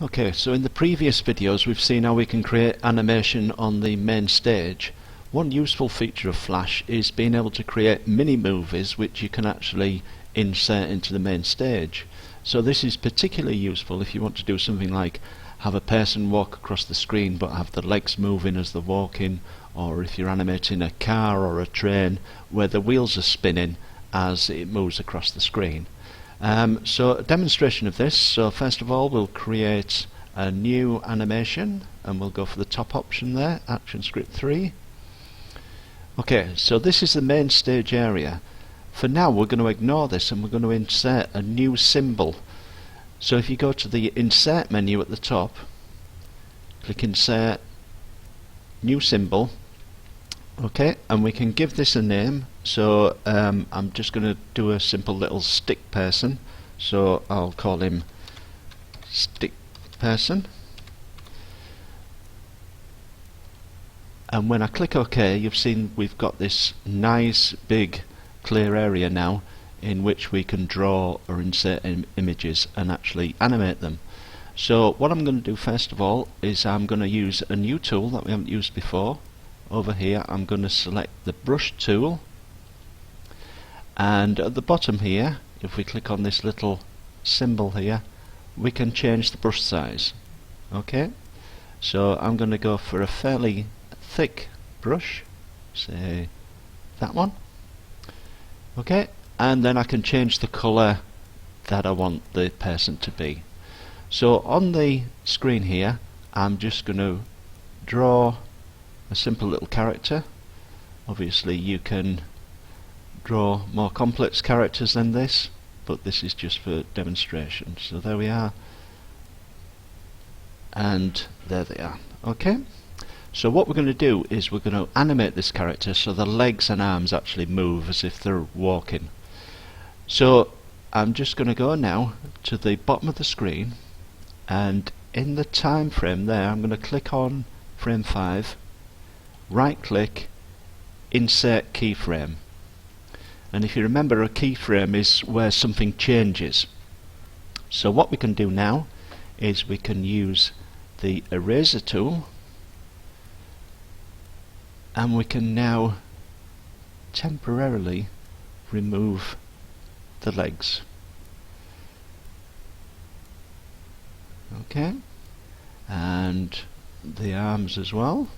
Okay, so in the previous videos we've seen how we can create animation on the main stage. One useful feature of Flash is being able to create mini movies which you can actually insert into the main stage. So this is particularly useful if you want to do something like have a person walk across the screen but have the legs moving as they're walking, or if you're animating a car or a train where the wheels are spinning as it moves across the screen. So a demonstration of this. So first of all we'll create a new animation and we'll go for the top option there, Action Script 3. Okay, so this is the main stage area. For now we're going to ignore this and we're going to insert a new symbol. So if you go to the Insert menu at the top, click Insert, New Symbol. Okay, and we can give this a name. So I'm just going to do a simple little Stickperson. So I'll call him Stickperson. And when I click OK, you've seen we've got this nice big clear area now in which we can draw or insert images and actually animate them. So what I'm going to do first of all is I'm going to use a new tool that we haven't used before. Over here I'm going to select the brush tool, and at the bottom here, if we click on this little symbol here, we can change the brush size. Okay, so I'm going to go for a fairly thick brush, say that one. Okay, and then I can change the colour that I want the person to be. So on the screen here I'm just going to draw a simple little character. Obviously you can draw more complex characters than this, but this is just for demonstration. So there we are, and there they are. Okay, so what we're going to do is we're going to animate this character so the legs and arms actually move as if they're walking. So I'm just going to go now to the bottom of the screen, and in the time frame there I'm going to click on frame 5, right click, insert keyframe. And if you remember, a keyframe is where something changes. So what we can do now is we can use the eraser tool, and we can now temporarily remove the legs. Okay, and the arms as well.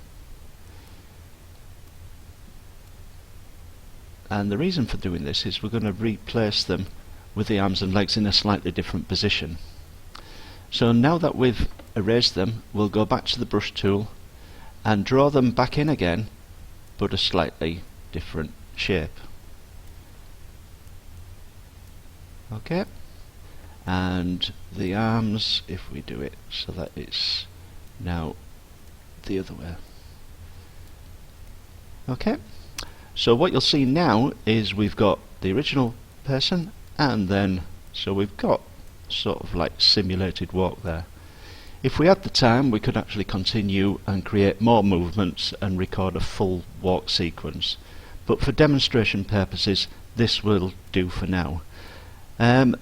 And the reason for doing this is we're going to replace them with the arms and legs in a slightly different position. So now that we've erased them, we'll go back to the brush tool and draw them back in again, but a slightly different shape. Okay, and the arms, if we do it so that it's now the other way. Okay, so what you'll see now is we've got the original person, and then so we've got sort of like simulated walk there. If we had the time, we could actually continue and create more movements and record a full walk sequence, but for demonstration purposes this will do for now.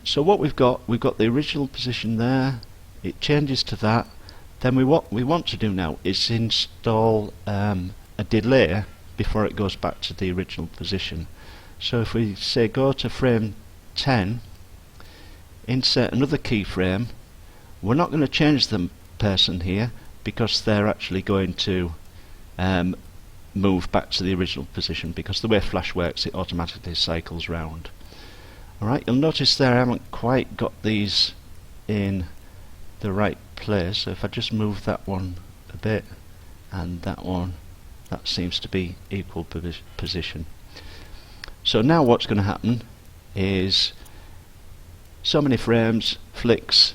So what we've got the original position there, it changes to that. Then what we want to do now is install a delay before it goes back to the original position. So if we say go to frame 10, insert another keyframe, we're not going to change the person here because they're actually going to move back to the original position, because the way Flash works, it automatically cycles round. Alright, you'll notice there I haven't quite got these in the right place, so if I just move that one a bit and that one, that seems to be equal position. So now what's going to happen is so many frames, flicks,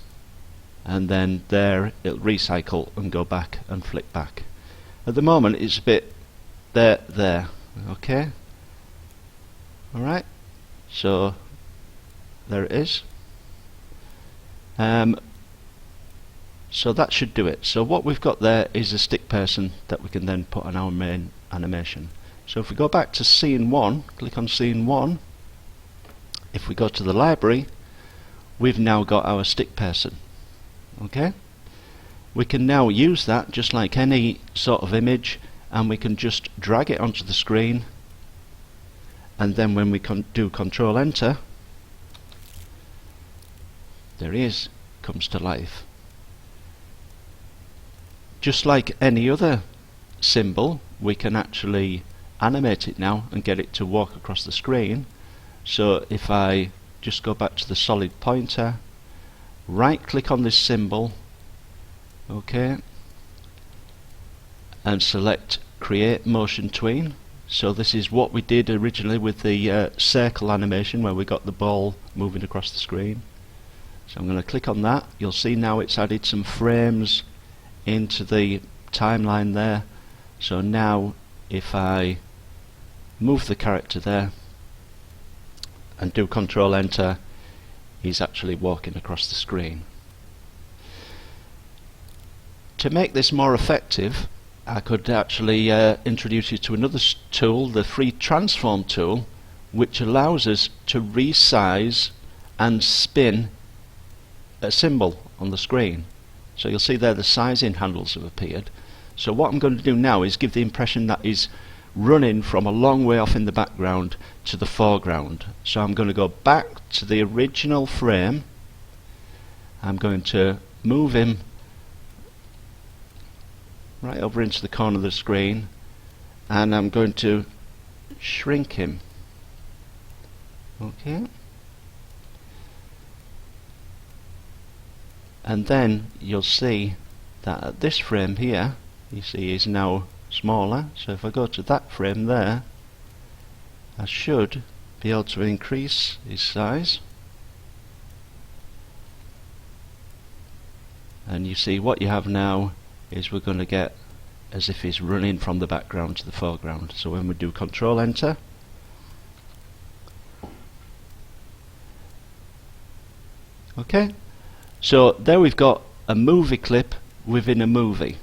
and then there it'll recycle and go back and flick back. At the moment it's a bit there. Okay, alright, so there it is. So that should do it. So what we've got there is a stick person that we can then put on our main animation. So if we go back to scene 1, click on scene 1, if we go to the library, we've now got our stick person. Okay, We can now use that just like any sort of image, and we can just drag it onto the screen, and then when we do Control Enter, there he is, comes to life. Just like any other symbol, we can actually animate it now and get it to walk across the screen. So if I just go back to the solid pointer, right click on this symbol, okay, and select Create Motion Tween. So this is what we did originally with the circle animation, where we got the ball moving across the screen. So I'm going to click on that. You'll see now it's added some frames into the timeline there. So now if I move the character there and do Control Enter, he's actually walking across the screen. To make this more effective, I could actually introduce you to another tool, the free transform tool, which allows us to resize and spin a symbol on the screen. So you'll see there the sizing handles have appeared. So what I'm going to do now is give the impression that he's running from a long way off in the background to the foreground. So I'm going to go back to the original frame. I'm going to move him right over into the corner of the screen, and I'm going to shrink him. Okay. And then you'll see that at this frame here, you see he's now smaller. So if I go to that frame there, I should be able to increase his size. And you see what you have now is we're going to get as if he's running from the background to the foreground. So when we do Control Enter, okay, so there we've got a movie clip within a movie.